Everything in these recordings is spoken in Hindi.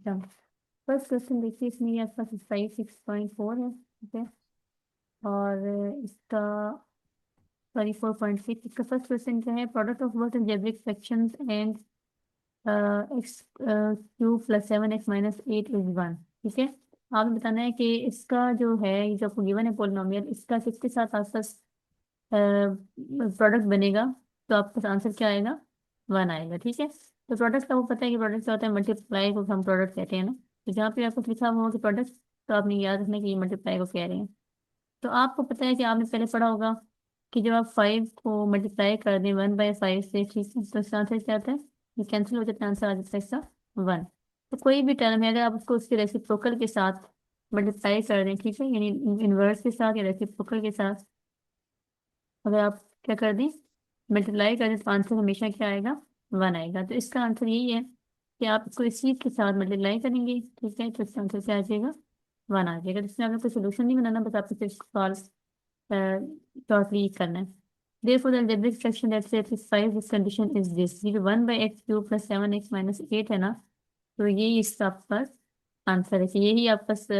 फर्स्ट क्वेश्चन देखिए, इसमें ये आपका 56.4 है, ठीक है। और इसका 34.6, इसका फर्स्ट क्वेश्चन क्या है, product of what algebraic fractions and x cube plus 7x-8 is 1, ठीक है। आपने बताना है कि इसका जो है, ये जो आपको गिवन है पोलिनोमियल, इसका किसके साथ आसपास प्रोडक्ट बनेगा, तो आपका आंसर क्या आएगा, 1 आएगा, ठीक है। तो प्रोडक्ट का वो पता है कि प्रोडक्ट क्या होता है, मल्टीप्लाई को हम प्रोडक्ट कहते हैं ना। तो जहाँ पे आपको लिखा हुआ हो कि प्रोडक्ट, तो आपने याद रखना कि ये मल्टीप्लाई को कह रहे हैं। तो आपको पता है कि आपने पहले पढ़ा होगा कि जब आप 5 को मल्टीप्लाई कर दें 1/5 से, ठीक है, तो इसका आंसर क्या आता है, ये कैंसिल हो जाता है, आंसर आ जाता है इसका 1। तो कोई भी टर्म है, अगर आप उसको उसके रेसिप्रोकल के साथ मल्टीप्लाई कर दें, ठीक है, यानी इनवर्स के साथ या रेसिप्रोकल के साथ अगर आप क्या कर दें, मल्टीप्लाई कर दें, तो आंसर हमेशा क्या आएगा, 1 आएगा। तो इसका आंसर यही है कि आप इसको इस चीज के साथ मल्टीप्लाई करेंगे, ठीक है, तो इसका आंसर क्या आ जाएगा, 1 आ जाएगा। तो इसमें आपने कोई सोल्यूशन नहीं बनाना, बस आपको सिर्फ सॉल्व शॉर्टली करना है। Therefore, the algebraic fraction that satisfies this condition is this, ये जो 1/x³ प्लस 7x-8 है ना, तो यही इसका आपका आंसर है कि यही आपका जो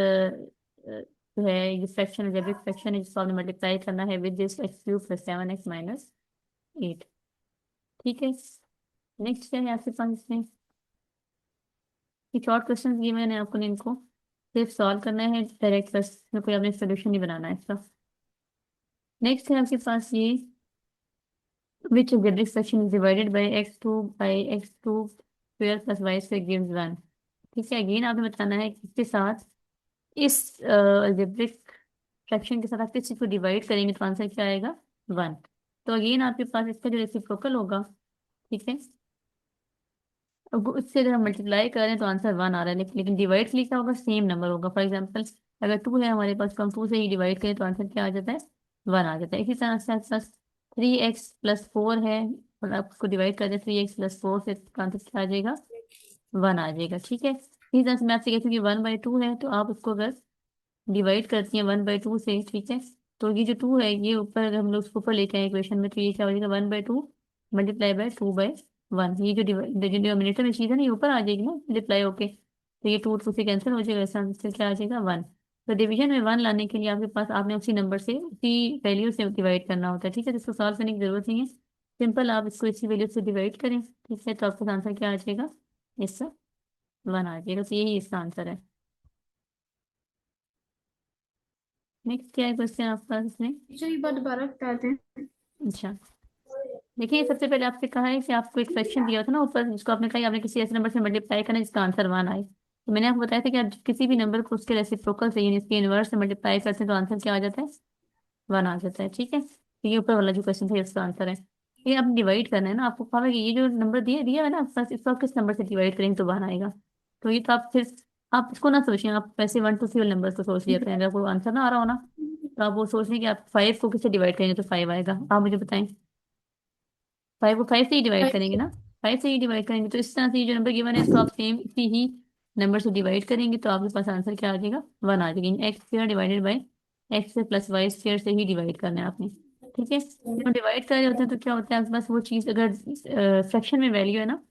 है, ये फ्रैक्शन अलजेब्रिक फ्रैक्शन है जिसको आपने मल्टीप्लाई करना है with this x³ plus 7x-8, ठीक है। नेक्स्ट क्या है आपके पास, इसमें ये शॉर्ट क्वेश्चन दिए मैंने आपको, इनको सिर्फ सॉल्व करना है डायरेक्ट, बस इसमें कोई आपने सोल्यूशन नहीं बनाना है इसका। नेक्स्ट है आपके पास ये, which algebraic fraction is divided by x² by x² square plus y square gives 1, ठीक है। अगेन आपने बताना है कि इसके साथ, इस अलजेब्रिक फ्रैक्शन के साथ आप किस चीज को डिवाइड करेंगे, तो आंसर क्या आएगा, 1। तो अगेन आपके पास इसका जो रेसिप्रोकल होगा, ठीक है, अब उससे अगर हम मल्टीप्लाई करें तो आंसर 1 आ रहा है, लेकिन डिवाइड के लिए क्या होगा, सेम नंबर होगा। फॉर एग्जाम्पल अगर 2 है हमारे पास, तो हम 2 से ही डिवाइड करें तो आंसर क्या आ जाता है, 1 आ जाता है। इसी तरह से आपके पास 3x+4 है, और आप उसको डिवाइड कर दें 3x+4 से, तो आंसर क्या आ जाएगा, 1 आ जाएगा, ठीक है। इसी तरह से मैं आपसे कहती हूँ कि 1/2 है, तो आप उसको अगर डिवाइड करती हैं 1/2 से, ठीक है, तो ये जो 2 है, ये ऊपर अगर हम लोग उसको ऊपर लेके आए इक्वेशन में, तो ये क्या हो जाएगा, 1/2 मल्टीप्लाई बाय 2/1, ये जो डिनोमिनेटर में चीज़ है ना, ये ऊपर आ जाएगी ना मल्टीप्लाई होके, तो ये 2 से कैंसिल हो जाएगा, इसका आंसर क्या आ जाएगा, 1। तो डिवीजन में 1 लाने के लिए आपके पास, आपने उसी नंबर से, उसी वैल्यू से डिवाइड करना होता है, ठीक है। तो इसको सॉल्व करने की जरूरत नहीं है, सिंपल आप इसको इसी वैल्यू से डिवाइड करें, ठीक है, तो आपका आंसर क्या आ जाएगा, इसका 1 आ जाएगा। तो यही इसका आंसर है। नेक्स्ट क्या है क्वेश्चन आपका इसमें, जो ये बात दोबारा बता दें। अच्छा, देखिए सबसे पहले आपसे कहा है कि आपको एक फ्रैक्शन दिया था ना ऊपर, जिसको आपने कहा कि आपने किसी ऐसे नंबर से मल्टीप्लाई करना है जिसका आंसर 1 आए, तो मैंने आपको बताया था कि आप किसी भी नंबर को उसके रेसिप्रोकल से, यानी इसके इनवर्स से मल्टीप्लाई करते हैं तो आंसर क्या आ जाता है, 1 आ जाता है, ठीक है। तो ये ऊपर वाला जो क्वेश्चन था ये उसका आंसर है। ये आप डिवाइड करना है ना, आपको कहा है कि ये जो नंबर दिया दिया है ना आपके पास, इसको आप किस नंबर से डिवाइड करेंगे तो 1 आएगा। तो ये तो आप फिर, आप इसको ना सोचिए, आप वैसे 1 to 3 नंबर को सोच लिया करें, अगर आपको आंसर ना आ रहा हो ना, तो आप वो सोच लें कि आप 5 को किससे डिवाइड करेंगे तो 5 आएगा। आप मुझे बताएं, 5 को 5 से ही डिवाइड करेंगे ना, 5 से ही डिवाइड करेंगे, तो इस तरह से ये जो नंबर गिवन है इसको आप सेम इसी ही नंबर से डिवाइड करेंगे, तो आपके पास आंसर क्या आ जाएगा, 1 आ जाएगा। x² divided by X plus y² से ही डिवाइड करना है आपने, ठीक है। जब हम डिवाइड कर रहे होते हैं तो क्या होता है, आपके पास वो चीज़ अगर फ्रैक्शन में वैल्यू है ना,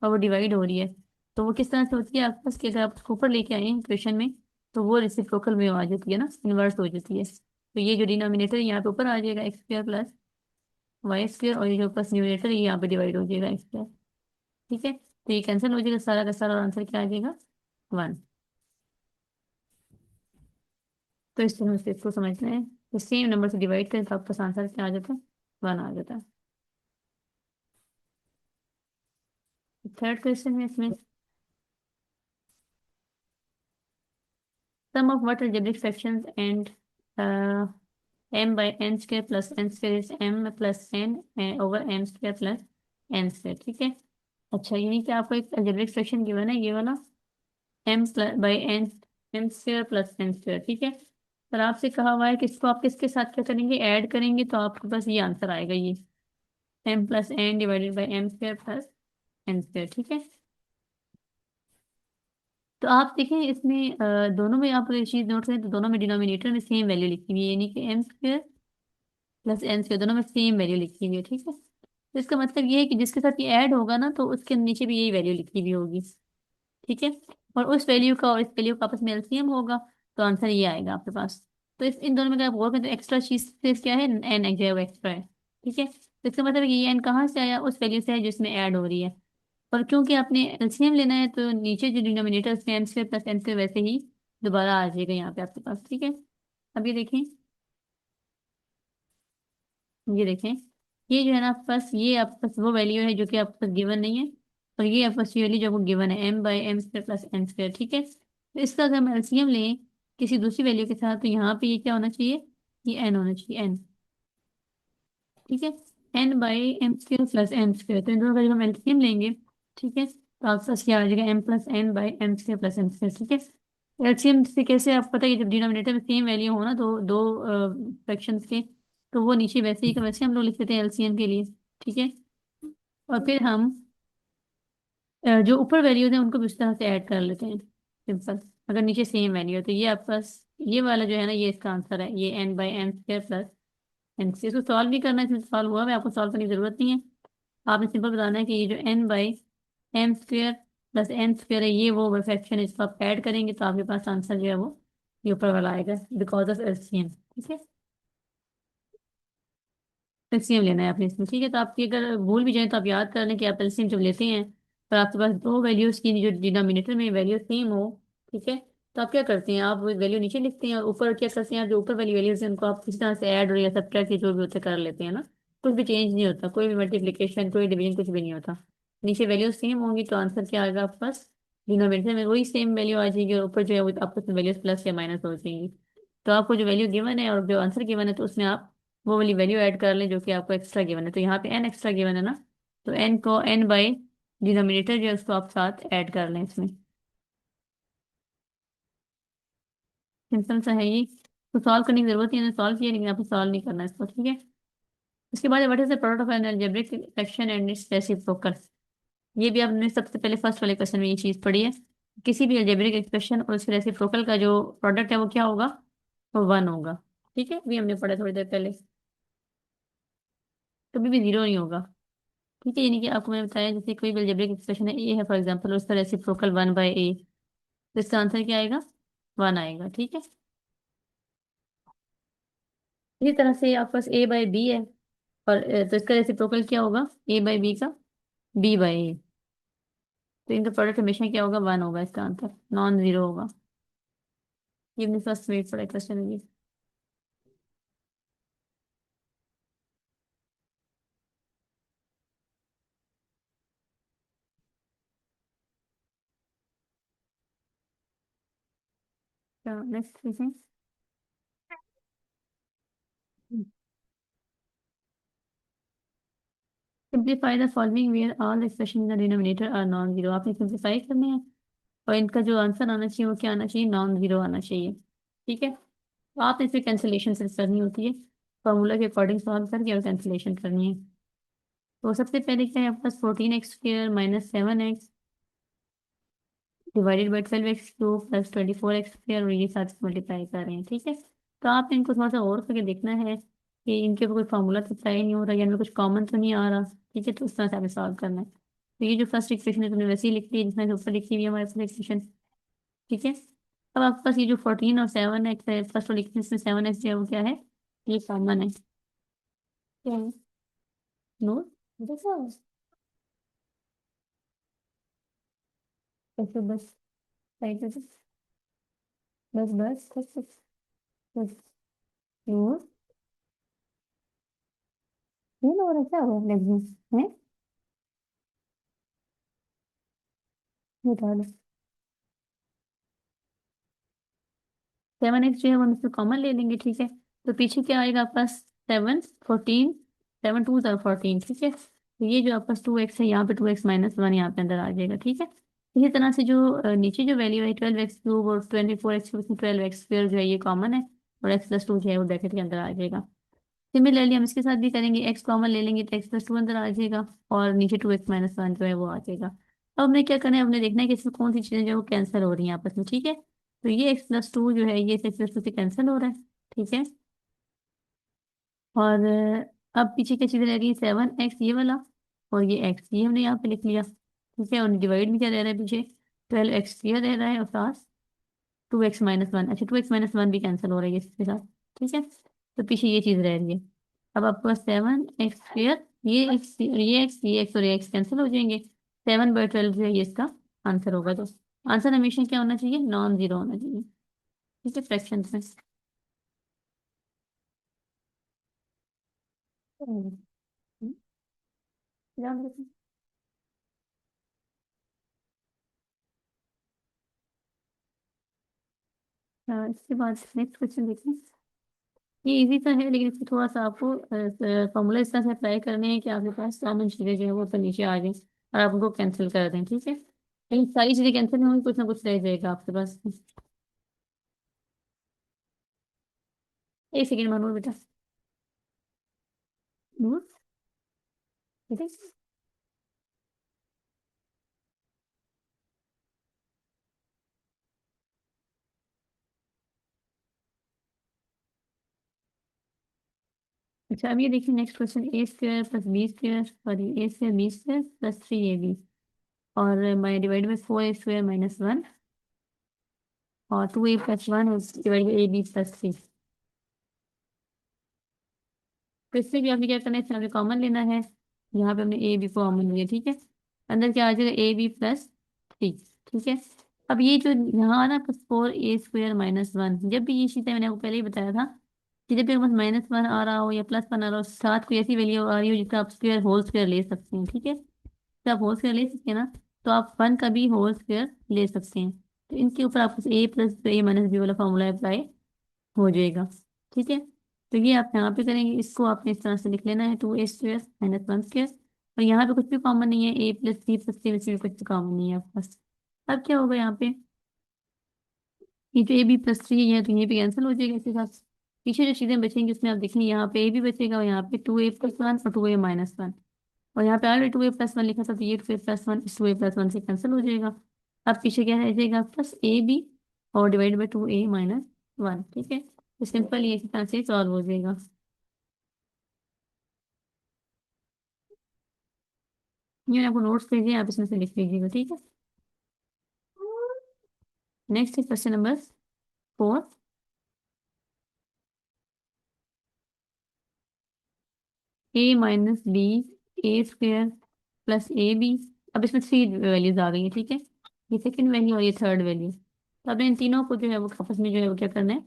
और वो डिवाइड हो रही है, तो वो किस तरह से होती है आपके पास, कि अगर आप उसको ऊपर लेके आए हैं इक्वेशन में, तो वो रेसिप्रोकल में आ जाती है ना, इन्वर्स हो जाती है। तो ये जो डिनोमिनेटर यहाँ पे ऊपर आ जाएगा x² प्लस y², और ये जो ऊपर न्यूमरेटर ये यहाँ पे डिवाइड हो जाएगा x², ठीक है। तो ये कैंसिल हो जाएगा सारा का सारा, और आंसर क्या आ जाएगा, 1। तो इस तरह से इसको समझना है, तो सेम नंबर से डिवाइड करें तो आपका आंसर क्या आ जाता है, 1 आ जाता है। थर्ड क्वेश्चन है इसमें, sum of what algebraic fractions and m/n² plus n² is m plus n over m² plus n², ठीक है। अच्छा, यानी कि आपको एक algebraic फ्रैक्शन गिवन है, ये वाला m plus by N, m² plus n², ठीक है। पर आपसे कहा हुआ है कि इसको आप किसके साथ क्या करेंगे, ऐड करेंगे, तो आपके पास ये आंसर आएगा, ये m+n divided by m² plus n², ठीक है। तो आप देखें इसमें दोनों में आप ये चीज नोट करें, तो दोनों में डिनोमिनेटर में सेम वैल्यू लिखी हुई है, यानी कि m² प्लस n², दोनों में सेम वैल्यू लिखी हुई है, ठीक है। तो इसका मतलब ये है कि जिसके साथ ये ऐड होगा ना, तो उसके नीचे भी यही वैल्यू लिखी हुई होगी, ठीक है। और उस वैल्यू का और इस वैल्यू का आपस में एलसीएम होगा, तो आंसर ये आएगा आपके पास। तो इस इन दोनों में अगर आप गौर करें तो एक्स्ट्रा चीज फिर क्या है, एन जो है वो एक्स्ट्रा है। ठीक है, तो इसका मतलब है कि ये एन कहाँ से आया, उस वैल्यू से है जिसमें ऐड हो रही है। और क्योंकि आपने एलसीएम लेना है तो नीचे जो डिनोमिनेटर उसमें M square plus N square वैसे ही दोबारा आ जाएगा यहाँ पे आपके पास। ठीक है, अब ये देखें, ये देखें, ये जो है ना आपके पास, ये आपके पास वो वैल्यू है जो कि आपके पास गिवन नहीं है, और ये आपके पास वैल्यू जो आपको गिवन है M by M square plus N square. ठीक है, तो इसका अगर हम एलसीएम लें किसी दूसरी वैल्यू के साथ, तो यहाँ पे ये क्या होना चाहिए, ये एन होना चाहिए, एन। ठीक है, N by M square plus N square, तो इन दोनों का जब हम एलसीएम लेंगे, ठीक है, तो आपके पास क्या आ जाएगा, M plus N by M square plus N square. ठीक है, एलसीएम से कैसे आप पता है कि जब डिनोमिनेटर में सेम वैल्यू हो ना, तो दो फ्रैक्शंस के, तो वो नीचे वैसे ही का वैसे हम लोग लिख देते हैं एलसीएम के लिए। ठीक है, और फिर हम जो ऊपर वैल्यूज हैं उनको भी उस तरह से ऐड कर लेते हैं, सिंपल। अगर नीचे सेम वैल्यू है तो ये आपके पास, ये वाला जो है ना, ये इसका आंसर है, ये N by N square plus N square. इसको सॉल्व भी करना है, इसमें सॉल्व हुआ है, आपको सॉल्व करने की जरूरत नहीं है। आपने सिंपल बताना है कि ये जो N by M square plus N square है, ये वो फ्रैक्शन है, इसको आप ऐड करेंगे तो आपके पास आंसर जो है वो ये ऊपर वाला आएगा, बिकॉज ऑफ एलसीएम। ठीक है, एलसीएम लेना है आपने इसमें। ठीक है, तो आपकी अगर भूल भी जाए तो आप याद कर लें कि आप एलसीएम जब लेते हैं और आपके पास दो वैल्यूज की जो डिनोमिनेटर में वैल्यू सेम हो, ठीक है, तो आप क्या करते हैं, आप वो वैल्यू नीचे लिखते हैं और ऊपर क्या करते हैं, आप जो ऊपर वाली वैल्यूज हैं उनको आप किसी तरह से ऐड और या सब्ट्रैक्ट या जो भी होते कर लेते हैं ना। कुछ भी चेंज नहीं होता, कोई भी मल्टीप्लिकेशन कोई डिवीजन कुछ भी नहीं होता। नीचे वैल्यूज सेम होंगी तो आंसर क्या आएगा आपके पास, डिनोमिनेटर में वही सेम वैल्यू आ जाएगी और ऊपर जो है वो आपस में वैल्यूज प्लस या माइनस हो जाएंगी। तो आपको जो वैल्यू गिवन है और जो आंसर गिवन है, तो उसमें आप वो वाली वैल्यू ऐड कर लें जो कि आपको एक्स्ट्रा गिवन है। तो यहाँ पे एन एक्स्ट्रा गिवन है ना, तो एन को एन बाई डिनोमिनेटर जो है उसको आप साथ ऐड कर लें इसमें। सिंपल सा है ये, तो सॉल्व करने की जरूरत नहीं है, सॉल्व किया लेकिन आपको सॉल्व नहीं करना इसको। ठीक है, उसके बाद what is the product of N algebraic section and it's reciprocal. ये भी आपने सबसे पहले फर्स्ट वाले क्वेश्चन में ये चीज पढ़ी है, किसी भी अलजेब्रिक एक्सप्रेशन और उसके रेसिप्रोकल का जो प्रोडक्ट है वो क्या होगा, वो वन होगा। ठीक है, भी हमने पढ़ा थोड़ी देर पहले, कभी भी जीरो नहीं होगा। ठीक है, यानी कि आपको मैंने बताया जैसे कोई भी अलजेब्रिक एक्सप्रेशन है, ए है फॉर एग्जांपल, और उसका रेसिप्रोकल वन बाय ए, तो इसका आंसर क्या आएगा, वन आएगा। ठीक है, इसी तरह से आपके पास ए बाय बी है, और तो इसका रेसिप्रोकल क्या होगा, ए बाय बी का बी बाय ए, तो इनका प्रोडक्ट हमेशा क्या होगा, वन होगा, इसका आंसर नॉन जीरो होगा। ये अपने फर्स्ट वेट पढ़ा क्वेश्चन है ये। नेक्स्ट देखें, simplify the following where all expression in the denominator are non zero. आपने सिंप्लीफाई करने हैं और इनका जो आंसर आना चाहिए वो क्या आना चाहिए, नॉन जीरो आना चाहिए। ठीक है, तो आपने इसमें कैंसिलेशन से करनी होती है, फॉर्मूला के अकॉर्डिंग सॉल्व करके और कैंसिलेशन करनी है। तो सबसे पहले क्या है आपके पास, 14x² minus 7x divided by 12x³ plus 24x² और ये साथ मल्टीप्लाई कर रहे हैं। ठीक है, तो आपने इनको थोड़ा सा और करके देखना है कि इनके ऊपर कोई फॉर्मूला तो अप्लाई नहीं हो रहा या इनमें कुछ कॉमन तो नहीं आ रहा। ठीक है, तो उस तरह से हमें सॉल्व करना है। तो ये जो फर्स्ट इक्वेशन है तुमने वैसे ही लिख ली है जिसमें ऊपर लिखी हुई है हमारे पास इक्वेशन। ठीक है, अब आपके पास ये जो 14 और 7x है, फर्स्ट वाली इक्वेशन में 7x जो है वो क्या है, ये कॉमन है। क्या है, नो, देखो, ऐसे बस साइड पे बस, बस बस बस बस बस, नो, ये लो रहा क्या हुआ लगभग है, ये डालो। 7x जो है वो हम इसमें कॉमन ले लेंगे। ठीक है, तो पीछे क्या आएगा आपके पास, 7 14, 7 2 14। ठीक है, तो ये जो आपके पास 2x है, यहाँ पे 2x-1 यहाँ पे अंदर आ जाएगा। ठीक है, इसी तरह से जो नीचे जो वैल्यू है 12x³ और 24x, उसमें 12x² जो है ये कॉमन है, और x+2 जो है वो ब्रैकेट के अंदर आ जाएगा। सिमिलरली हम इसके साथ भी करेंगे, x कॉमन ले लेंगे तो x+2 अंदर आ जाएगा, और नीचे 2x-1 जो है वो आ जाएगा। अब हमें क्या करना है, हमने देखना है कि इसमें कौन सी चीजें जो है वो कैंसिल हो रही हैं आपस में। ठीक है, तो ये x+2 जो है ये x+2 से कैंसिल हो रहा है। ठीक है, और अब पीछे क्या चीजें रह गई, 7x ये वाला, और ये x, ये हमने यहाँ पे लिख लिया। ठीक है, और डिवाइड में क्या रह रहा है पीछे, 12x² दे रहा है और प्लस 2x-1। अच्छा 2x-1 भी कैंसिल हो रही है इसके साथ, ठीक है। तो पीछे ये चीज रह रही है। अब आपके पास 7x², ये एक्स और ये एक्स कैंसिल हो जाएंगे। 7/12 जो है ये इसका आंसर होगा। तो आंसर हमेशा क्या होना चाहिए, नॉन जीरो होना चाहिए, ठीक है, फ्रैक्शन में। हम्म, ध्यान रखना। इसके बाद नेक्स्ट क्वेश्चन देखिए। ये इजी सा है लेकिन इसको थोड़ा सा आपको फॉर्मूला इस तरह से अप्लाई करने हैं कि आपके पास कॉमन चीजें जो है वो तो नीचे आ जाए और आप उनको कैंसिल कर दें, ठीक है। लेकिन सारी चीजें कैंसिल नहीं होंगी, कुछ ना कुछ रह जाएगा आपके पास। एक सेकेंड मानो बेटा। नूर, ठीक है। अच्छा अब ये देखिए नेक्स्ट क्वेश्चन, a² + b² और a²b² + 3ab और मैं डिवाइड बाई 4a² - 1 और 2a + 1 डिवाइड बाई ab + 3। तो इससे भी आपने क्या करना है, इससे आपने कॉमन लेना है। यहाँ पे हमने ए बी को कॉमन लिया, ठीक है। अंदर क्या आ जाएगा, ab + 3, ठीक है। अब ये जो यहाँ ना +4a² - 1, जब भी ये चीज़ है मैंने आपको पहले ही बताया था कि जब भी आपके पास -1 आ रहा हो या +1 आ रहा हो, साथ कोई ऐसी वैल्यू आ रही हो जिसका आप स्क्वायर होल स्क्वायर ले सकते हैं, ठीक है। तो आप होल स्क्वायर ले सकते हैं ना, तो आप 1 का भी होल स्क्वायर ले सकते हैं। तो इनके ऊपर आपको a + a - b वाला फॉर्मूला अप्लाई हो जाएगा, ठीक है। तो ये आप यहाँ पे करेंगे, इसको आपने इस तरह से लिख लेना है, 2a² - 1² और यहाँ पे कुछ भी कॉमन नहीं है, a + b + c में से भी कुछ कॉमन नहीं है आपके पास। अब क्या होगा यहाँ पे, ये जो ab + 3 है तो ये भी कैंसिल हो जाएगा इसके साथ। पीछे जो चीजें बचेंगी उसमें आप देखेंगे यहाँ पे a भी बचेगा और यहाँ पे 2a + 1 और 2a - 1 और यहाँ पे ऑलरेडी 2a + 1 लिखा था तो ये 2a + 1 इस 2a + 1 से कैंसिल हो जाएगा। अब पीछे क्या रह जाएगा, +ab और डिवाइड बाई 2a - 1, ठीक है। तो सिंपल ये इस तरह से सॉल्व हो जाएगा। ये मैंने आपको नोट्स भेजे, आप इसमें से लिख लीजिएगा, ठीक है। नेक्स्ट है question number 4। a - b a² + ab। अब इसमें 3 वैल्यूज आ गई है, ठीक है। ये सेकंड वैल्यू और ये थर्ड वैल्यू। तो अब इन तीनों को जो है वो आपस में जो है वो क्या करना है,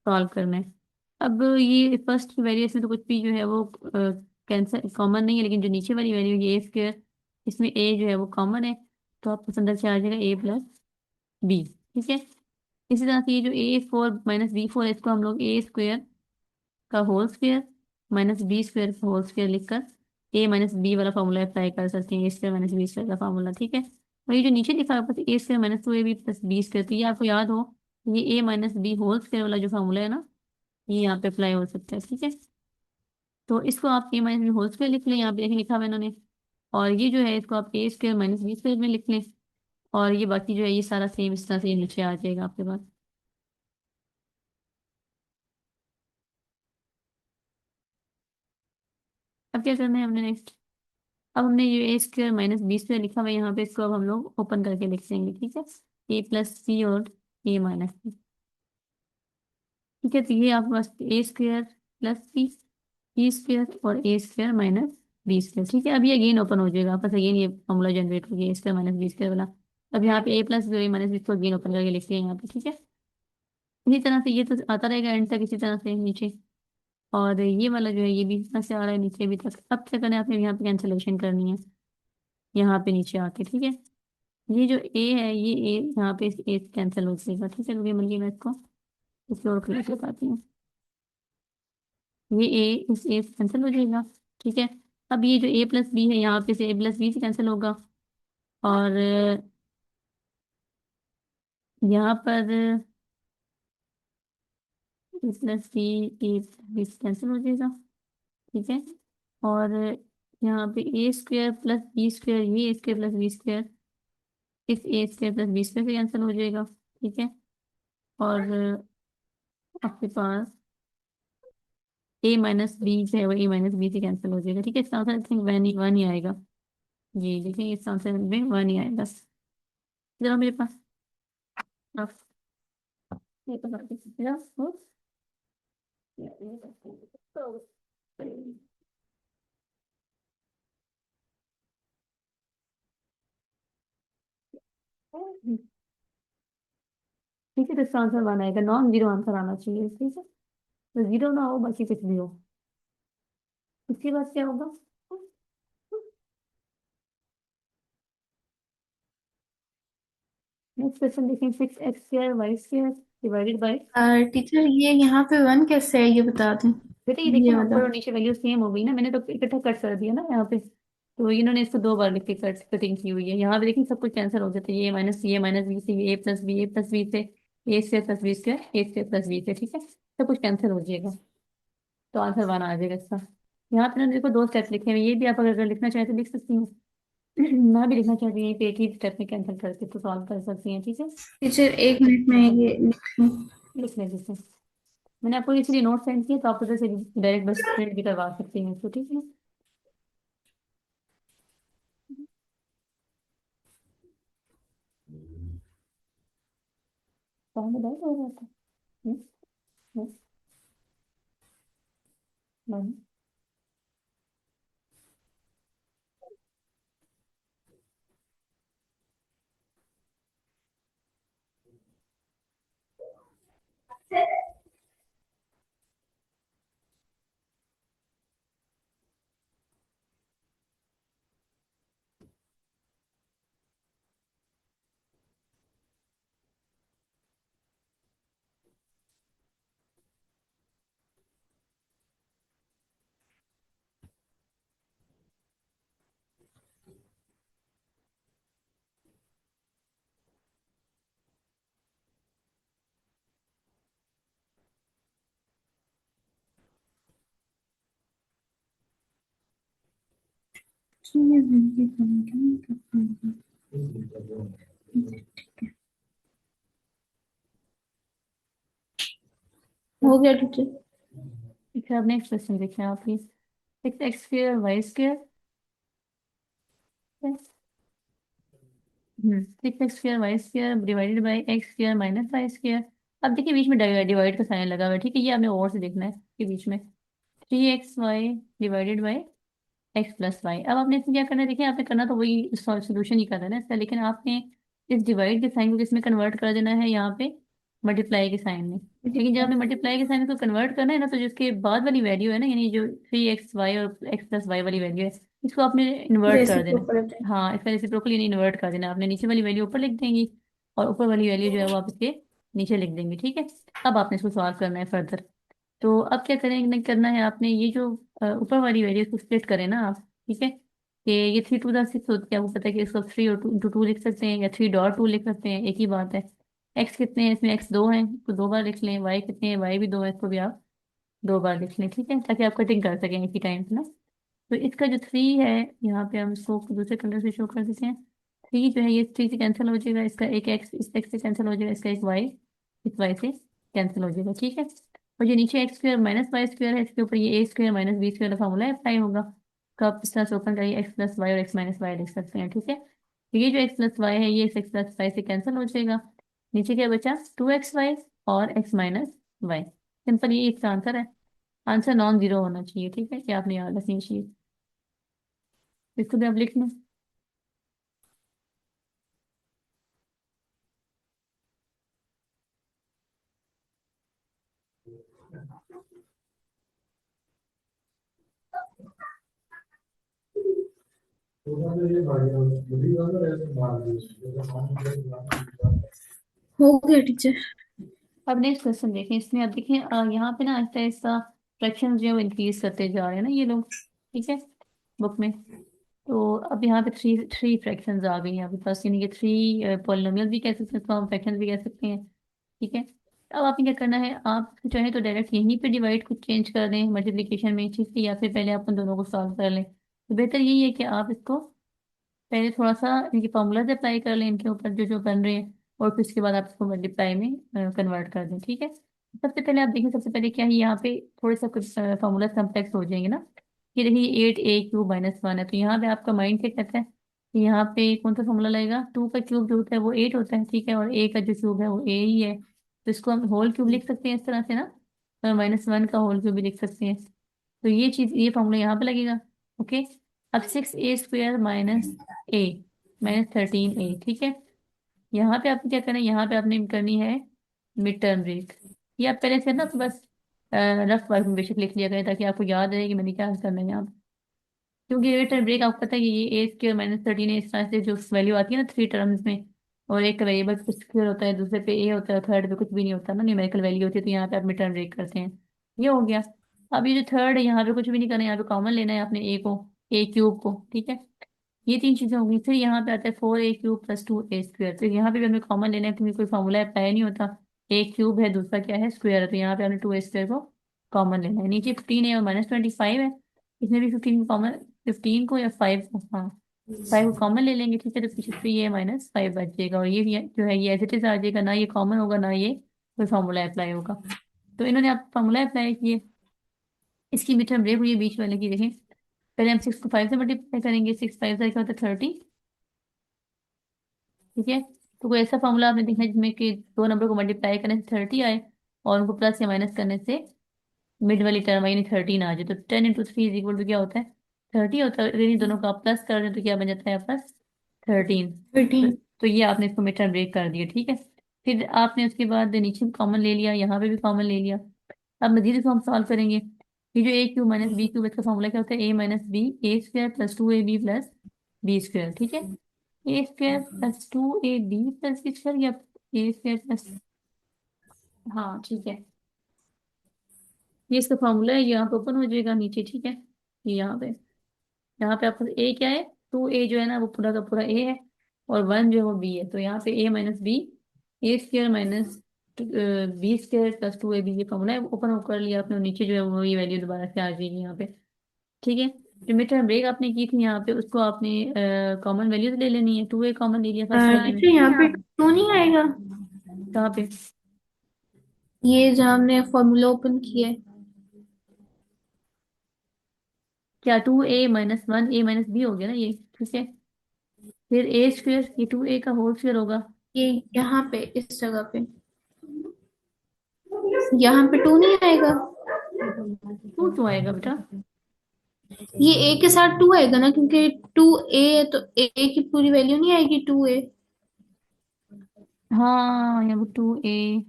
सॉल्व करना है। अब ये फर्स्ट वैल्यू इसमें तो कुछ भी जो है वो कैंसर कॉमन नहीं है, लेकिन जो नीचे वाली वैल्यू a², इसमें a जो है वो कॉमन है। तो आपको अंदर से आ जाएगा a + b, ठीक है। इसी तरह से ये जो a4 - b4 है इसको हम लोग a² का होल स्क्वायर -b² का होल स्क्वायर लिखकर a - b वाला फॉर्मूला अप्लाई कर सकते हैं, a² - b² का फॉर्मूला, ठीक है। और ये जो नीचे लिखा है बस a² - 2ab + b², तो ये आपको याद हो, ये a - b होल स्क्वायर वाला जो फॉर्मूला है ना, ये यहाँ पे अप्लाई हो सकता है, ठीक है। तो इसको आप a - b होल स्क्वायर लिख लें, यहाँ पे देखिए लिखा हुआ है इन्होंने। और ये जो है इसको आप a² - b² में लिख लें। और ये बाकी जो है ये सारा सेम इस तरह से ये नीचे आ जाएगा आपके पास। अब क्या करना है हमने नेक्स्ट, अब हमने ये a² - b² लिखा हुआ है यहाँ पे, इसको अब हम लोग ओपन करके लिख देंगे, ठीक है। a + c और a - c, ठीक है। तो ये आपके पास a² + c, b² और a² - b², ठीक है। अब ये अगेन ओपन हो जाएगा आपस अगेन, ये फॉर्मूला जनरेट हो गया a² - b² वाला। अब यहाँ पे a + b को अगेन ओपन करके लिखते हैं यहाँ पे, ठीक है। इसी तरह से ये तो आता रहेगा एंड तक, इसी तरह से नीचे। और ये वाला जो है ये भी इस तरह से आ रहा है नीचे भी तक। अब क्या करना है, आपने यहाँ पे कैंसिलेशन करनी है, यहाँ पे नीचे आके, ठीक है। ये जो ए है ये ए यहाँ पे इस ए कैंसिल हो जाएगा, ठीक है। रुकिए मिलिए मैं इसको इसे और क्लियर कर पाती हूँ। ये ए इस ए से कैंसिल हो जाएगा, ठीक है। अब ये जो a + b है यहाँ पे से a + b से कैंसिल होगा और यहाँ पर a + b a से कैंसिल हो जाएगा, ठीक है। और यहाँ पे a² + b², ये a² + b² इस a² + b² से कैंसिल हो जाएगा, ठीक है। और आपके पास a - b जो है वो a - b से कैंसिल हो जाएगा, ठीक है। इसका आंसर आई थिंक वन ही आएगा। जी देखिए इस आंसर में वन ही आएगा। जरा मेरे पास। हाँ, ये तो बात है। जरा, वो। ठीक है, तो इसका आंसर वन आएगा, नॉन जीरो आंसर आना चाहिए, ठीक है। तो जीरो ना हो, बाकी कुछ भी हो। उसके बाद क्या होगा? नेक्स्ट क्वेश्चन देखें, six X square Y square divided by. Teacher ये यहाँ पे वन कैसे है ये बता दें। बेटा ये देखो ये ना, वाला। ऊपर और नीचे वैल्यू सेम हो गई ना, मैंने तो इकट्ठा कट कर दिया ना यहाँ पे। तो इन्होंने इसको दो बार लिख के कटिंग की हुई है, यहाँ पे देखिए सब कुछ कैंसिल हो जाता है, ये माइनस बी से, ए प्लस बी से, ए स्क्वायर प्लस बी स्क्वायर, ए स्क्वायर प्लस बी से, ठीक है, सब कुछ कैंसिल हो जाएगा। तो आंसर वन आ जाएगा इसका। यहाँ पे ना देखो दो स्टेप लिखे हुए हैं, ये भी आप अगर लिखना चाहें तो लिख सकती हैं। ना भी लिखना चाहती हैं, पे एक ही स्टेप में कैंसिल करके तो सॉल्व कर सकती हैं, ठीक है। टीचर 1 मिनट में ये लिख लूं। लिख लें जिससे। मैंने आपको इसलिए नोट सेंड किया, तो आप उधर से डायरेक्ट बस प्रिंट भी करवा सकती हैं, तो ठीक है। कहाँ में डाउट हो रहा था? हम्म, हम्म, नहीं। हो गया टीचर। ठीक है, अब नेक्स्ट क्वेश्चन देखिए आप please. Six X square Y square, six X square Y square divided by X square minus Y square. अब देखिए बीच में डिवाइड का साइन लगा हुआ है, ठीक है, ये आपने और से देखना है कि बीच में three X Y divided by X plus Y. अब आपने इसमें क्या करना है, देखिए आपने करना तो वही सोल्यूशन ही करना है ना इसका, लेकिन आपने इस डिवाइड के साइन को किसमें कन्वर्ट कर देना है, यहाँ पे मल्टीप्लाई के साइन में। लेकिन जब आपने मल्टीप्लाई के साइन को कन्वर्ट करना है ना, तो जिसके बाद वाली वैल्यू है ना, यानी जो थ्री एक्स वाई और एक्स प्लस वाई वाली वैल्यू है, इसको आपने इन्वर्ट कर देना। रेसिप्रोकल होता है। हाँ, इसका रेसिप्रोकल यानी इन्वर्ट कर देना, आपने नीचे वाली वैल्यू ऊपर लिख देंगी और ऊपर वाली वैल्यू जो है वो आप इसके नीचे लिख देंगे, ठीक है। अब आपने इसको सॉल्व करना है फर्दर। तो अब क्या करेंगे, करना है आपने ये जो ऊपर वाली वैल्यू इसको स्प्लिट करें ना आप, ठीक है। कि ये 3 टू द 6 होती है, आपको पता है कि इसको 3 और 2 लिख सकते हैं या 3.2 लिख सकते हैं, एक ही बात है। एक्स कितने हैं इसमें, एक्स दो हैं तो दो बार लिख लें, वाई कितने हैं, वाई भी दो है, इसको भी आप दो बार लिख लें, ठीक है, ताकि आप कटिंग कर सकें इसी टाइम पे ना। तो इसका जो थ्री है, यहाँ पे हम इसको दूसरे कलर से शो कर देते हैं। थ्री जो है ये थ्री से कैंसिल हो जाएगा, इसका एक एक्स इस एक्स से कैंसिल हो जाएगा, इसका एक वाई इस वाई से कैंसिल हो जाएगा, ठीक है। और जो नीचे X square minus Y square है, इसके ऊपर ये A square minus B square का फॉर्मूला अप्लाई होगा। तो आप इस तरह से ओपन करिए, एक्स प्लस वाई और एक्स माइनस वाई लिख सकते हैं, ठीक है। तो ये जो एक्स प्लस वाई है, ये इस एक्स प्लस वाई से कैंसिल हो जाएगा। नीचे क्या बचा, टू एक्स वाई और एक्स माइनस वाई। सिंपल, ये इसका आंसर है। आंसर नॉन जीरो होना चाहिए, ठीक है, ये आपने याद रखनी चाहिए। इसको भी आप लिख लें। हो गया टीचर। अब नेक्स्ट क्वेश्चन देखें, इसमें अब देखें यहाँ पे ना आहिस्ता आहिस्ता फ्रैक्शन जो है वो इंक्रीज करते जा रहे हैं ना ये लोग, ठीक है, बुक में। तो अब यहाँ पे थ्री थ्री फ्रैक्शंस आ गई हैं आपके पास, यानी कि थ्री पॉलिनोमियल भी कह सकते हैं इसको, हम फ्रैक्शन भी कह सकते हैं, ठीक है। अब आपने क्या करना है, आप चाहे तो डायरेक्ट यहीं पे डिवाइड को चेंज कर दें मल्टीप्लिकेशन में, ठीक है, या फिर पहले आप उन दोनों को सॉल्व कर लें। तो बेहतर यही है कि आप इसको पहले थोड़ा सा इनके फॉर्मूलाज अप्लाई कर लें इनके ऊपर जो जो बन रहे हैं, और फिर उसके बाद आप इसको मल्टीप्लाई में कन्वर्ट कर दें, ठीक है। सबसे पहले आप देखिए, सबसे पहले क्या है, यहाँ पे थोड़े सा कुछ फॉर्मूला कम्प्लेक्स हो जाएंगे ना। ये देखिए 8 a³ - 1 है, तो यहाँ पे आपका माइंड क्या कहता है, यहाँ पे कौन सा फॉर्मूला लगेगा, 2 का क्यूब जो होता है वो 8 होता है, ठीक है, और ए का जो क्यूब है वो ए ही है, तो इसको हम होल क्यूब लिख सकते हैं इस तरह से ना, और -1 का होल क्यूब भी लिख सकते हैं। तो ये चीज, ये फॉर्मूला यहाँ पे लगेगा। ओके। अब 6a² - a -13a, ठीक है। यहाँ पे आपने क्या करना है, यहाँ पे आपने करनी है मिड टर्म ब्रेक। ये आप पहले से ना तो बस रफ वर्क में बेशक लिख लिया करें, ताकि आपको याद रहे कि मैंने क्या करना है यहाँ पे। क्योंकि मिड टर्म ब्रेक आपको पता है कि ये a² -13 है, इस तरह से जो वैल्यू आती है ना 3 टर्म्स में, और एक वेरिएबल पे स्क्वायर होता है, दूसरे पे ए होता है, थर्ड पे कुछ भी नहीं होता ना, न्यूमेरिकल वैल्यू होती है, तो यहाँ पे आप मिड टर्म ब्रेक करते हैं। ये हो गया। अब ये जो थर्ड है, यहाँ पे कुछ भी नहीं करना है, यहाँ पे कॉमन लेना है आपने ए को, a³ को, ठीक है। ये तीन चीजें होंगी। फिर यहाँ पे आता है 4a³ + 2a²। तो यहाँ पे भी हमें कॉमन लेना है, क्योंकि कोई फॉर्मूला अप्लाई नहीं होता। a³ है, दूसरा क्या है, स्क्वायर है, तो यहाँ पे हमने 2a² को कॉमन लेना है। नीचे 15 है और -25 है, इसमें भी 15 कॉमन, 15 को या 5 को, हाँ 5 को कॉमन ले लेंगे, ठीक है। तो पीछे 3 है -5 बच जाएगा, और ये जो है ये एज इट इज आ जाएगा, ना ये कॉमन होगा ना ये कोई फॉर्मूला अप्लाई होगा। तो इन्होंने आप फॉर्मूला अप्लाई किए, इसकी मिड टर्म ब्रेक हुई है बीच वाले की, देखें। पहले हम 6 को 5 से मल्टीप्लाई करेंगे, 6 5 क्या होता है 30, ठीक है। तो कोई ऐसा फॉर्मूला आपने देखना है जिसमें कि दो नंबर को मल्टीप्लाई करने से 30 आए, और उनको प्लस या माइनस करने से मिड वाली टर्म यानी 13 आ जाए। तो 10 × 3 = क्या होता है, 30 होता है। यदि दोनों का आप प्लस कर दें तो क्या बन जाता है आपका 13। तो, 13। तो ये आपने इसको मिड टर्म ब्रेक कर दिया, ठीक है। फिर आपने उसके बाद नीचे कॉमन ले लिया, यहाँ पे भी कॉमन ले लिया। अब मजीद इसको हम सॉल्व करेंगे। ये जो a³ - b³ इसका फॉर्मूला क्या होता है, a - b a² + 2ab + b², ठीक है। a² + 2ab + b², या a² प्लस, हाँ ठीक है, ये इसका फॉर्मूला है, ये यहाँ पे ओपन हो जाएगा नीचे, ठीक है। ये यहाँ पे आपको ए क्या है, 2a जो है ना वो पूरा का पूरा ए है, और 1 जो है वो बी है, तो यहाँ पे a - b a² - b² + 2ab, ये फॉर्मूला है, ओपन कर लिया आपने, और नीचे जो है वो ये वैल्यू दोबारा से आ जाएगी यहाँ पे, ठीक है। जो मिड टर्म ब्रेक आपने की थी यहाँ पे, उसको आपने कॉमन वैल्यूज ले लेनी है। 2a कॉमन ले लिया फर्स्ट वाले में, टीचर यहाँ पे 2 नहीं आएगा? कहाँ पे, ये जहाँ हमने फॉर्मूला ओपन किया है। क्या 2a - 1 a - b हो गया ना ये, ठीक है। फिर a², ये 2a का होल स्क्वायर होगा। ये यहाँ पे इस जगह पे, यहाँ पे 2 नहीं आएगा? 2 क्यों आएगा बेटा, ये ए के साथ 2 आएगा ना, क्योंकि 2a है, तो ए की पूरी वैल्यू नहीं आएगी 2a। हाँ यहाँ पे 2a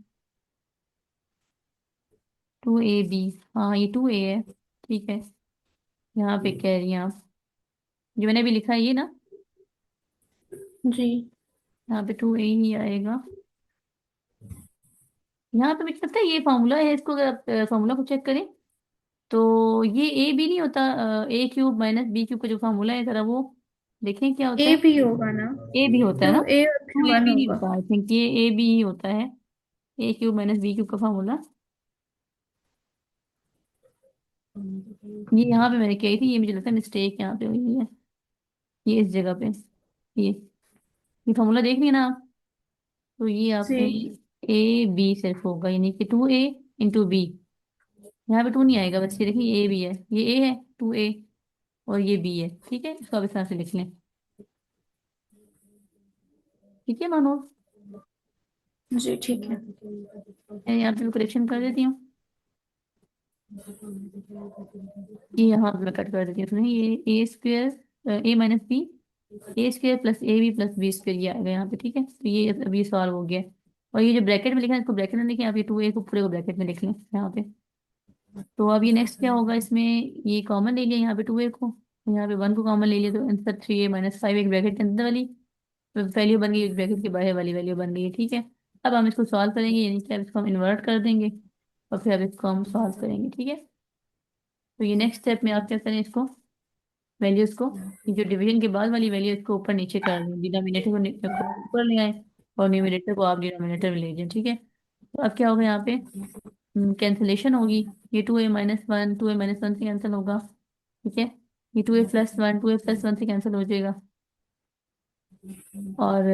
2ab, हाँ ये 2a है, ठीक है। यहाँ पे कह रही हैं आप, जो मैंने अभी लिखा है ये ना, जी। यहाँ पे 2a ही आएगा। यहाँ पे मुझे लगता है ये फॉर्मूला है, इसको अगर आप फॉर्मूला को चेक करें तो ये a भी नहीं होता, a³ - b³ का जो फॉर्मूला है जरा वो देखें क्या होता ए है। भी होगा ना? a भी होता है ना, 2a और टू फिर ए 1 भी नहीं होगा। होता, आई थिंक ये a भी ही होता है, a³ - b³ का फॉर्मूला। ये यहाँ पे मैंने कही थी, ये मुझे लगता है मिस्टेक यहाँ पे हुई है, ये इस जगह पे, ये ये फॉर्मूला देख लिया ना आप, तो ये आपने जी। a b सिर्फ होगा, यानी कि 2a × b, यहाँ पे 2 नहीं आएगा, बस ये देखिए a भी है, ये a है 2a, और ये b है, ठीक है। इसको आप इस तरह से लिख लें, ठीक है मानो। जी ठीक है। मैं यहाँ पे करेक्शन कर देती हूँ, ये यहाँ पे मैं कट कर देती हूँ, तो नहीं ये a² - b a² + ab + b² ये आएगा यहाँ पे, ठीक है। तो ये अभी सॉल्व हो गया। और ये जो ब्रैकेट में लिखा है इसको ब्रैकेट में लिखें, आप ये 2a को पूरे को ब्रैकेट में लिख लें यहाँ पे। तो अब ये नेक्स्ट क्या होगा इसमें, ये कॉमन ले लिया यहाँ पे 2a को, यहाँ पे 1 को कॉमन ले लिया, तो आंसर 3a - 5 एक ब्रैकेट के अंदर वाली वैल्यू बन गई, एक ब्रैकेट के बाहर वाली वैल्यू बन गई है, ठीक है। अब हम इसको सॉल्व करेंगे, यानी कि अब इसको हम इन्वर्ट कर देंगे, और फिर अब इसको हम सॉल्व करेंगे, ठीक है। तो ये नेक्स्ट स्टेप में आप क्या करें, इसको वैल्यूज को, ये जो डिवीजन के बाद वाली वैल्यू इसको ऊपर नीचे कर दें, डिनोमिनेटर को ऊपर ले आए, और न्यूमरेटर को आप डिनोमिनेटर में ले जाएं, ठीक है। तो अब क्या होगा यहाँ पे, कैंसिलेशन होगी, ये 2a - 1 2a - 1 से कैंसिल होगा, ठीक है। ये 2a + 1 से कैंसिल हो जाएगा, और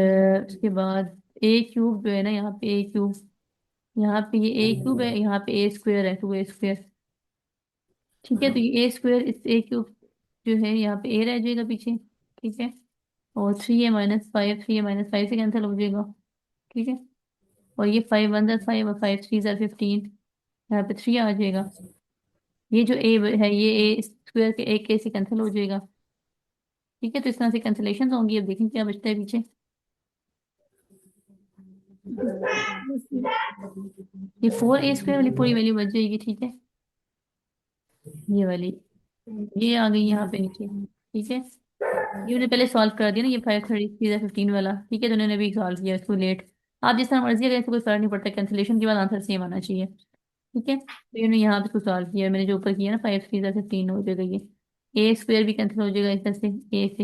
उसके बाद a³ जो है ना, यहाँ पे a³, यहाँ पे ये a³ है, यहाँ पे a² है 2a², ठीक है। तो ये a² इस a³ जो है यहाँ पे a रह जाएगा पीछे, ठीक है। और 3a-5, 3a-5 से कैंसिल हो जाएगा। ठीक है। और ये 5 1 5 और 5 3 15, यहाँ पे 3 आ जाएगा। ये जो ए है ये ए स्क्वायर के एक ए से कैंसिल हो जाएगा। ठीक है, तो इस तरह से कैंसिलेशन होंगी। अब देखें क्या बचता है पीछे। ये 4a² वाली पूरी वैल्यू बच जाएगी। ठीक है, ये वाली ये आ गई यहाँ पे नीचे। ठीक है, ये मैंने पहले सॉल्व कर दिया ना, ये 5 30 15 वाला। ठीक है, तो उन्होंने भी सॉल्व किया इसको लेट। आप जिस तरह मर्जी करें, इससे कोई फर्क नहीं पड़ता, कैंसिलेशन के बाद आंसर सेम आना चाहिए। ठीक है, तो इन्होंने यहाँ पे इसको सॉल्व किया, मैंने जो ऊपर किया ना 5 3 15 हो जाएगा। ये ए स्क्वायर भी कैंसिल हो जाएगा इस तरह से, ए से।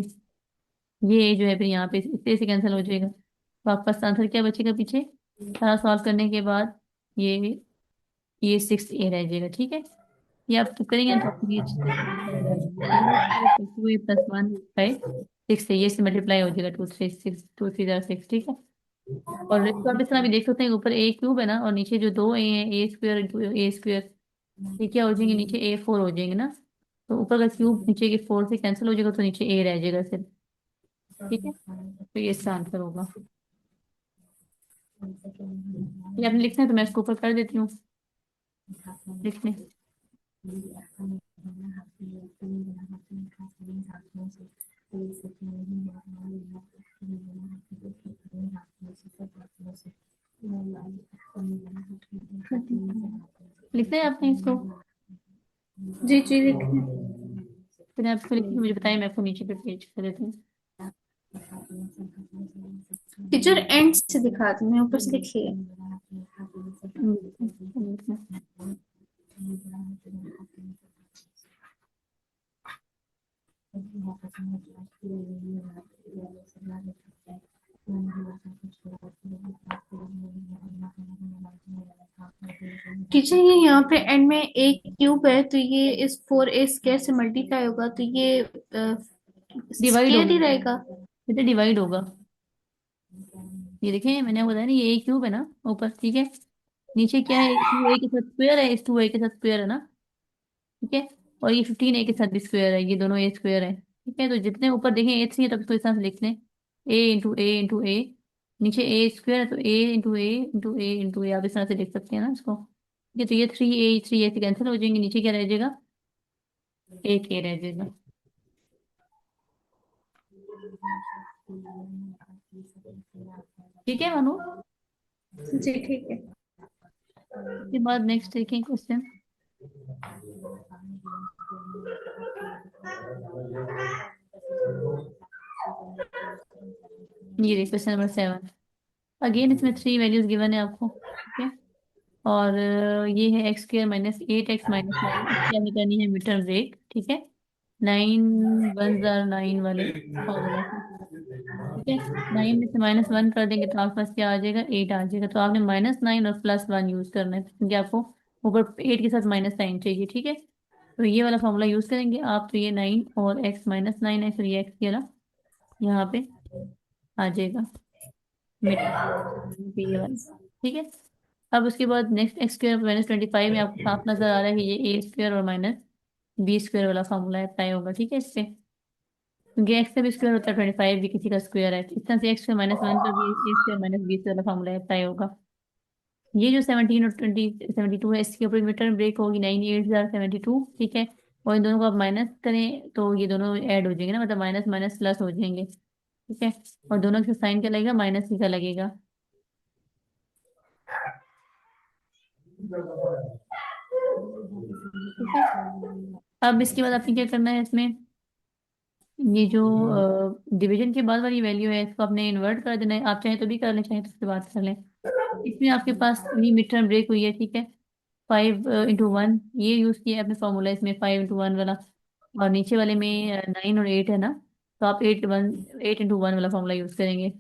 ये जो है फिर यहाँ पे इससे से कैंसिल हो जाएगा, तो आपका आंसर क्या बचेगा पीछे सारा सॉल्व करने के बाद। ये ये 6a रह जाएगा। ठीक है, ये आप तो करेंगे ना, तो आपको ये अच्छे से समझ आ जाएगा। 2a+1 5 6 से ये से मल्टीप्लाई हो जाएगा, 2 3 6 2 3 6। ठीक है, और इसको आप इस तरह भी देख सकते हैं, ऊपर ए क्यूब है ना, और नीचे जो दो ए है, a² ये क्या हो जाएंगे, नीचे a4 हो जाएंगे ना। तो ऊपर का क्यूब नीचे के 4 से कैंसिल हो जाएगा, तो नीचे a रह जाएगा सिर्फ। ठीक है, तो ये इसका आंसर होगा। ये आपने लिखना है तो मैं इसको ऊपर कर देती हूँ लिखने। लिखना है आपने इसको। जी जी लिखें। फिर आप इसको लिखिए, मुझे बताइए, मैं आपको नीचे पे पेज कर देती हूँ। टीचर एंड से दिखा दी, मैं ऊपर से लिखिए। टीचर ये यहाँ पे एंड में ए क्यूब है, तो ये इस 4a स्क्वायर से मल्टीप्लाई होगा, तो ये डिवाइड स्क्वायर होगा, ही रहेगा। बेटा डिवाइड होगा। ये देखें, मैंने आपको बताया ना, ये क्यूब है ना ऊपर। ठीक है, नीचे क्या है, 2a के साथ स्क्वायर है, इस 2a के साथ स्क्वायर है ना। ठीक है, और ये 15a के साथ भी स्क्वायर है, ये दोनों ए स्क्वायर है। ठीक है, तो जितने ऊपर देखें a3 है, तो इसको इस तरह से लिख लें, a इंटू a। नीचे ए स्क्वायर है, तो a इंटू a आप इस तरह से लिख सकते हैं ना इसको। ठीक है, तो ये 3a से कैंसिल हो जाएंगे, नीचे क्या रह जाएगा, एक ए रह जाएगा। ठीक है मानो। जी ठीक है। उसके बाद नेक्स्ट देखें क्वेश्चन। ये देखिए क्वेश्चन नंबर 7। अगेन इसमें 3 वैल्यूज गिवन है आपको। ठीक है, और ये है x² - 8x - 9। इसकी हमें करनी है मिड टर्म ब्रेक। ठीक है, 9 1 are 9 वाले फॉर्मूला से। ठीक है, 9 में से -1 कर देंगे तो आपके पास क्या आ जाएगा, 8 आ जाएगा। तो आपने -9 और +1 यूज करना है, क्योंकि आपको ऊपर 8 के साथ -9 चाहिए। ठीक है, तो ये वाला फॉर्मूला यूज करेंगे आप, तो ये 9 और x - 9 है, फिर ये x ये वाला यहाँ पे आ जाएगा मिड ये वाला। ठीक है, अब उसके बाद नेक्स्ट x² - 25 में आपको साफ नजर आ रहा है कि ये a² और -b² वाला फॉर्मूला अप्लाई होगा। ठीक है, इससे क्योंकि एक्स का भी स्क्वायर होता है, 25 भी किसी का स्क्वायर है, तो इस तरह से x² - 1 पर भी a² - b² वाला फॉर्मूला अप्लाई होगा। ये जो 17 और 72 है, इसके ऊपर मिड टर्म ब्रेक होगी, 9 8 72। ठीक है, और इन दोनों को आप माइनस करें तो ये दोनों ऐड हो जाएंगे ना, मतलब माइनस माइनस प्लस हो जाएंगे। ठीक है, और दोनों का साइन क्या लगेगा, माइनस ही का लगेगा। ठीक है, अब इसके बाद आपने क्या करना है इसमें, ये जो डिवीजन के बाद वाली वैल्यू है, इसको आपने इन्वर्ट कर देना है। आप चाहें तो भी कर लें, चाहें तो उसके बाद कर लें। इसमें आपके पास ये मिड टर्म ब्रेक हुई है। ठीक है, 5 × 1 ये यूज किया है आपने फॉर्मूला इसमें, 5 × 1 वाला। और नीचे वाले में 9 और 8 है ना, तो आप 8 × 1 वाला फॉर्मूला यूज करेंगे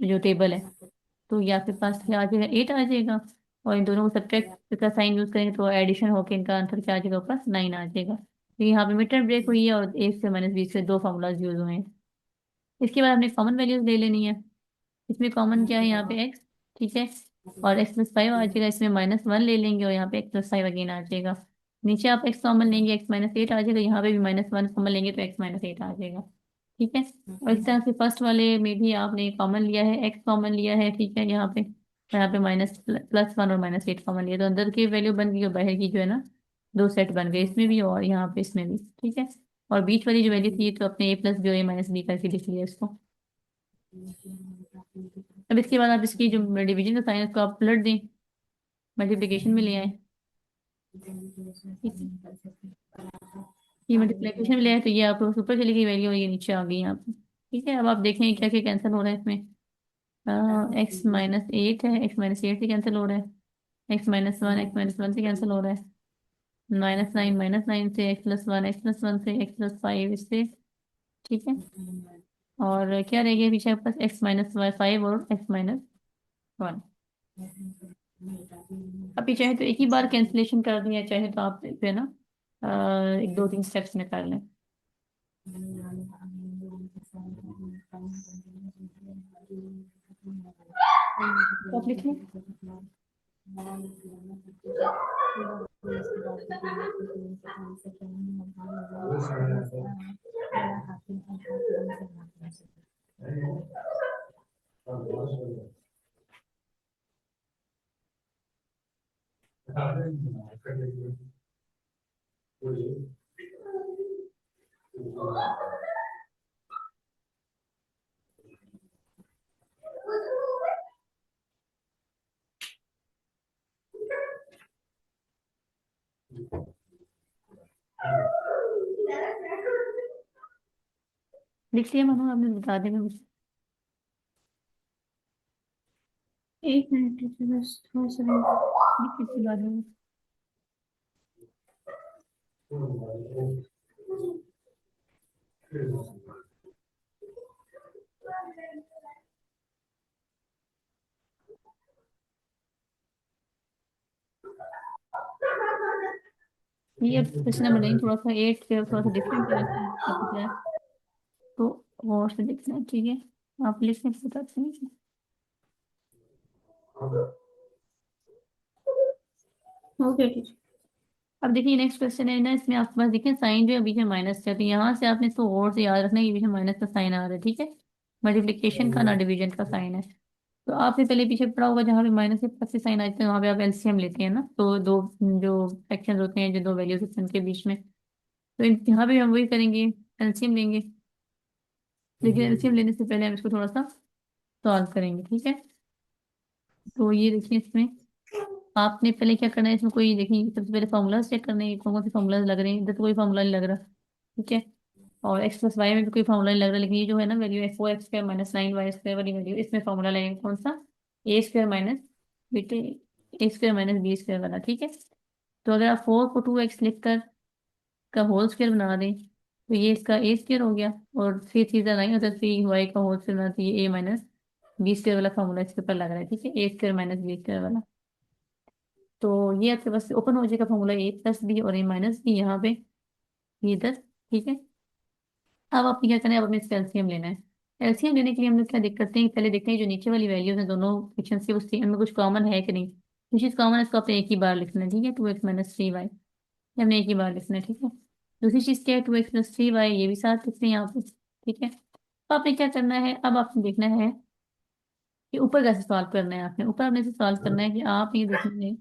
जो टेबल है। तो ये आपके पास क्या आ जाएगा, 8 आ जाएगा। और इन दोनों को सब्ट्रैक्ट का साइन यूज करेंगे तो एडिशन होकर इनका आंसर क्या आ जाएगा, ऊपर 9 आ जाएगा। तो यहाँ पे मिड टर्म ब्रेक हुई है, और 1 से - 20 से दो फॉर्मूलाज यूज हुए हैं। इसके बाद हमने कॉमन वैल्यूज ले लेनी है। इसमें कॉमन क्या है, यहाँ पे x। ठीक है, और x + 5 आ जाएगा, इसमें -1 ले लेंगे, और यहाँ पे x + 5 अगेन आ जाएगा। नीचे आप x कॉमन लेंगे, x - 8 आ जाएगा, यहाँ पे भी -1 कॉमन लेंगे तो x - 8 आ जाएगा। ठीक है। और इस तरह से फर्स्ट वाले में भी आपने कॉमन लिया है, एक्स कॉमन लिया है, ठीक है, यहाँ पे माइनस +1 और -8 कॉमन लिया, तो अंदर की वैल्यू बन गई और बाहर की जो है ना, दो सेट बन गए, इसमें भी और यहाँ पे इसमें भी, ठीक है। और बीच वाली जो वैल्यू थी तो अपने a+b और a-b करके लिख लिया इसको। अब इसके बाद आप इसकी जो डिवीजन का साइन है उसको आप पलट दें, मल्टीप्लिकेशन में ले आए, ठीक है। ये मल्टीप्लिकेशन में ले आए तो ये आप ऊपर चली गई वैल्यू और ये नीचे आ गई यहाँ पे, ठीक है। अब आप देखें क्या क्या कैंसिल हो रहा है इसमें। x-8 है, x-8 से कैंसिल हो रहा है, x-1 x-1 से कैंसिल हो रहा है, -9 -9 से, x+1 x+1 से, x+5 इससे, ठीक है। और क्या रह गया पीछे आपके पास, x-5 और x-1। अब ये चाहे तो एक ही बार कैंसिलेशन कर दें, या चाहे तो आप जो है ना 1 2 3 स्टेप्स में कर लें। तो आप लिख लें। लिख लिया मानो आपने, बता देंगे मुझे। एक मिनट दीजिए बस थोड़ा सा लिख किसके बाद में। ये अब क्वेश्चन नंबर 9 थोड़ा सा 8 से थोड़ा सा डिफरेंट है वैसे सब कुछ है, तो और से देखना है, ठीक है। आप लिखने से बताते हैं। हो गया टीचर। अब देखिए नेक्स्ट क्वेश्चन है ना, इसमें आपके पास देखिए साइन जो है बीच में माइनस है, तो यहाँ से आपने इसको और से याद रखना है कि बीच में माइनस का साइन आ रहा है, ठीक है। मल्टीप्लिकेशन का ना डिवीजन का साइन है। तो आपने पहले पीछे पढ़ा होगा, जहाँ पे माइनस के प्लस से साइन आते हैं वहाँ पे आप एलसीएम लेते हैं ना, तो दो जो फ्रैक्शंस होते हैं, जो दो वैल्यूज होते हैं उनके बीच में, तो यहाँ पे हम वही करेंगे, एलसीएम लेंगे। लेकिन एलसीएम लेने से पहले हम इसको थोड़ा सा सॉल्व करेंगे, ठीक है। तो ये देखिए इसमें आपने पहले क्या करना है, इसमें कोई देखिए सबसे पहले फॉर्मूला चेक करने हैं, कौन कौन से फॉर्मूलाज लग रहे हैं, इधर तो कोई फॉर्मूला नहीं लग रहा, ठीक है। और x+y में भी कोई फॉर्मूला नहीं लग रहा, लेकिन ये जो है ना वैल्यू है 4x² -9y² वाली वैल्यू, इसमें फॉर्मूला लगेगा कौन सा, a² माइनस बेटे a² - b² वाला, ठीक है। तो अगर आप 4 को 2x लिख कर का होल स्क्वायर बना दें तो ये इसका a² हो गया, और 3 3 9 होता है, 3y का होल स्क्वायर बनाते ये a - b² वाला फॉर्मूला इसके ऊपर लग रहा है, ठीक है, a² - b² वाला। तो ये आपके पास ओपन हो जाएगा फॉर्मूला a+b और a-b यहाँ पे, ये इधर, ठीक है। अब आपको क्या करना है, अब अपने इसका एलसीएम लेना है। एलसीएम लेने के लिए हम लोग क्या देख करते हैं, पहले देखते हैं जो नीचे वाली वैल्यूज है दोनों फ्रैक्शन की, उसकी उनमें कुछ कॉमन है कि नहीं, कुछ चीज कॉमन है इसको आपने एक ही बार लिखना है, ठीक है, 2x - 3y, ये हमने एक ही बार लिखना है, ठीक है। दूसरी चीज क्या है, 2x + 3y, ये भी साथ लिखते हैं यहाँ पे, ठीक है। तो आपने क्या करना है, अब आपने देखना है कि ऊपर कैसे सॉल्व करना है, आपने ऊपर आपने से सॉल्व करना है कि आप ये देखना है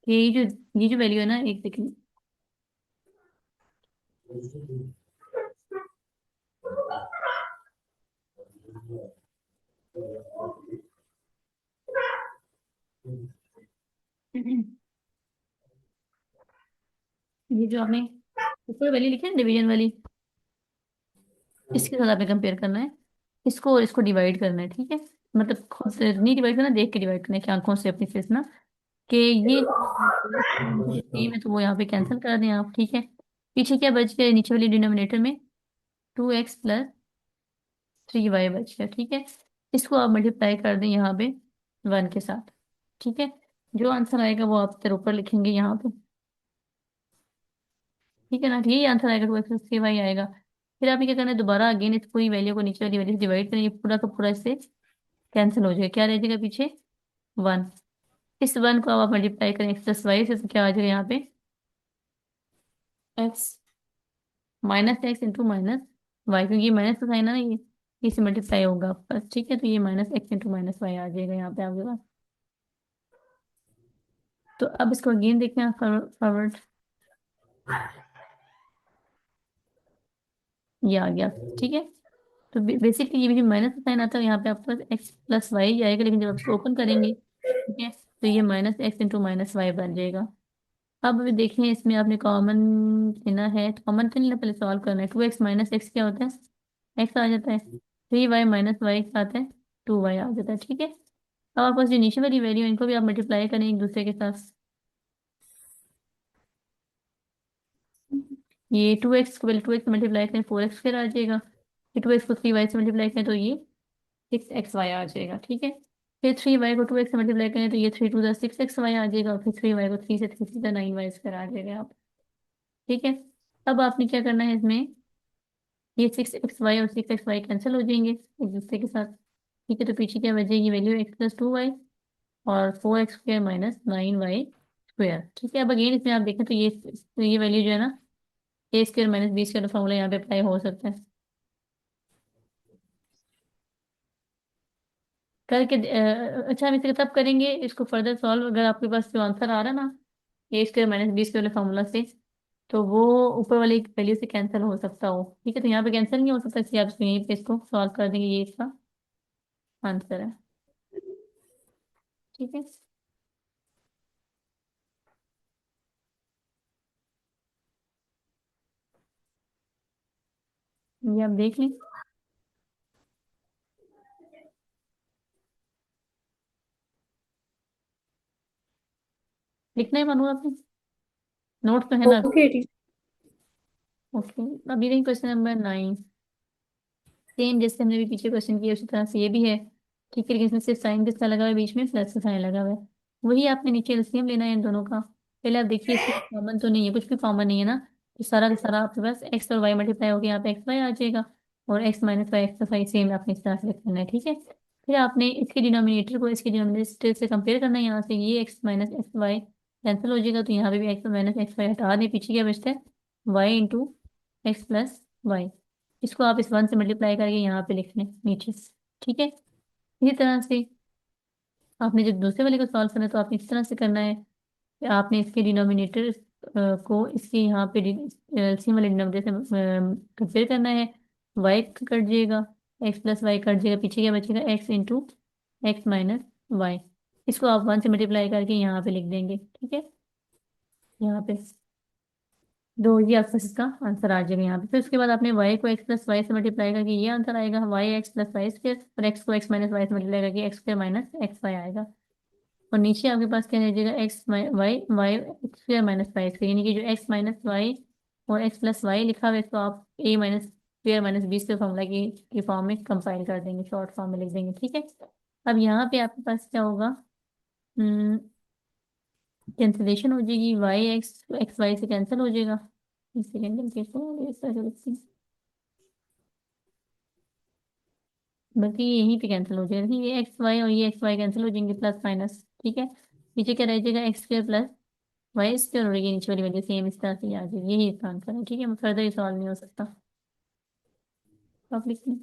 कि ये जो वैल्यू है ना, एक देखिए, ये जो आपने ऊपर वैल्यू लिखी है डिवीजन वाली, इसके साथ आपने कंपेयर करना है, इसको और इसको डिवाइड करना है, ठीक है। मतलब खुद से नहीं डिवाइड करना, देख के डिवाइड करना है कि आंखों से अपनी फेस ना, कि ये सेम है तो वो यहाँ पे कैंसिल कर दें आप, ठीक है। पीछे क्या बच गया, नीचे वाली डिनोमिनेटर में 2x + 3y बच गया, ठीक है। इसको आप मल्टीप्लाई कर दें यहाँ पे 1 के साथ, ठीक है। जो आंसर आएगा वो आप इधर ऊपर लिखेंगे यहाँ पे, ठीक है ना, यही आंसर आएगा, 2x + 3y आएगा। फिर आपने क्या करना है, दोबारा अगेन इस पूरी वैल्यू को नीचे वाली वैल्यू से डिवाइड करेंगे, पूरा का पूरा इससे कैंसिल हो जाएगा, क्या रह जाएगा पीछे, 1। इस 1 को अब आप मल्टीप्लाई करें x + y से, तो क्या आ जाएगा यहाँ पे, x - x × माइनस, वाई, क्योंकि ये माइनस का साइन है ना, ये इससे मल्टीप्लाई होगा बस, ठीक है। तो ये minus x into minus y आ जाएगा यहाँ पे आपके पास। तो अब इसको अगेन देखते हैं फॉरवर्ड, ये आ गया, ठीक है। तो बेसिकली ये भी माइनस का साइन आता है, यहाँ पे आपके पास एक्स प्लस वाई आएगा, लेकिन जब आप इसको ओपन करेंगे, ठीक है, तो ये minus x into minus Y बन जाएगा। अब अभी देखें, इसमें आपने कॉमन लेना है, तो कॉमन तो नहीं लेना, पहले सॉल्व करना है। 2x माइनस एक्स क्या होता है, एक्स आ जाता है। 3y माइनस वाई क्या आता है, 2y आ जाता है, ठीक है। अब आपके पास जो नीचे वाली वैल्यू, इनको भी आप मल्टीप्लाई करें एक दूसरे के साथ। ये 2x को पहले 2x मल्टीप्लाई करें, 4x फिर आ जाएगा। फिर 2x को 3y से मल्टीप्लाई करें तो ये 6xy आ जाएगा, ठीक है। फिर 3y को 2x से मल्टीप्लाई करें तो ये 3 2 6xy आ जाएगा, और फिर 3y को 3 से 3 9y स्क्वायर आ जाएगा आप, ठीक है। अब आपने क्या करना है इसमें, ये 6xy और 6xy कैंसिल हो जाएंगे एक दूसरे के साथ, ठीक है। तो पीछे क्या बचेगी वैल्यू, x + 2y और 4x² माइनस 9y², ठीक है। अब अगेन इसमें आप देखें तो ये वैल्यू जो है ना, a² माइनस b² फॉर्मूला यहाँ पे अप्लाई हो सकता है करके। अच्छा, हम इसे तब करेंगे इसको फर्दर सॉल्व, अगर आपके पास जो आंसर आ रहा है ना a² माइनस b² वाले फॉर्मूला से, तो वो ऊपर वाली वैल्यू से कैंसिल हो सकता हो, ठीक है। तो यहाँ पे कैंसिल नहीं हो सकता, इसलिए आप इसको यहीं पे इसको सॉल्व कर देंगे, ये इसका आंसर है, ठीक है। ये आप देख लें, लिखना है मानो आपने, नोट तो है ना। ओके ठीक। ओके, अभी नहीं, क्वेश्चन नंबर 9, सेम जैसे हमने भी पीछे क्वेश्चन किया उसी तरह से ये भी है, ठीक है। लेकिन इसमें सिर्फ साइन किसका लगा हुआ है, बीच में प्लस का साइन लगा हुआ है। वही आपने नीचे एलसीएम लेना है इन दोनों का। पहले आप देखिए, इसमें कॉमन तो नहीं है, कुछ भी कॉमन नहीं है ना, तो सारा का सारा आपके पास एक्स और वाई मल्टीप्लाई हो गया, यहाँ पे एक्स वाई आ जाएगा, और X minus Y X Y same आपने इस तरह से करना है, ठीक है। फिर आपने इसके डिनोमिनेटर को इसके डिनोमिनेटर से कंपेयर करना है, यहाँ से ये X minus X Y cancel हो जाएगा, तो यहाँ पे भी एक्स माइनस एक्स वाई हटा दें, पीछे क्या बचता है, Y into X plus Y. इसको आप इस 1 से मल्टीप्लाई करके यहाँ पे लिख लें नीचे, ठीक है। इसी तरह से आपने जब दूसरे वाले को सॉल्व करना है, तो आपने इस तरह से करना है कि आपने इसके डिनोमिनेटर को इसके यहाँ पे एलसीएम वाले डिनोमिनेटर से कंपेयर करना है। वाई कट जाएगा, एक्स प्लस वाई कट जाएगा, पीछे क्या बचेगा, X into X minus Y. इसको आप 1 से मल्टीप्लाई करके यहाँ पे लिख देंगे, ठीक है। यहाँ पे दो, ये आपका इसका आंसर आ जाएगा यहाँ पे। फिर उसके बाद आपने y को x प्लस वाई से मल्टीप्लाई करके ये आंसर आएगा, y x plus Y square, और x को x माइनस वाई से मल्टीप्लाई करके x² माइनस एक्स वाई आएगा। और नीचे आपके पास क्या रह जाएगा, Y x² minus Y square, यानी कि जो x माइनस वाई और x प्लस वाई लिखा हुआ है, इसको आप a minus square minus B square formula की फॉर्म में कंपाइल कर देंगे, शॉर्ट फॉर्म में लिख देंगे, ठीक है। अब यहाँ पे आपके पास क्या होगा, कैंसिलेशन हो जाएगी, वाई एक्स वाई से कैंसिल हो जाएगा। एक सेकेंड, इस तरह से लिखते हैं, बल्कि ये यहीं पे कैंसिल हो जाएगा, ठीक है। ये एक्स वाई और ये एक्स वाई कैंसिल हो जाएंगे, प्लस माइनस, ठीक है। नीचे क्या रह जाएगा, x² प्लस वाई स्क्वायर, और ये नीचे वाली वैल्यू सेम इस तरह से ही आ जाएगी, यही इसका आंसर है, ठीक है। फर्दर ये सॉल्व नहीं हो सकता, तो आप लिख लें।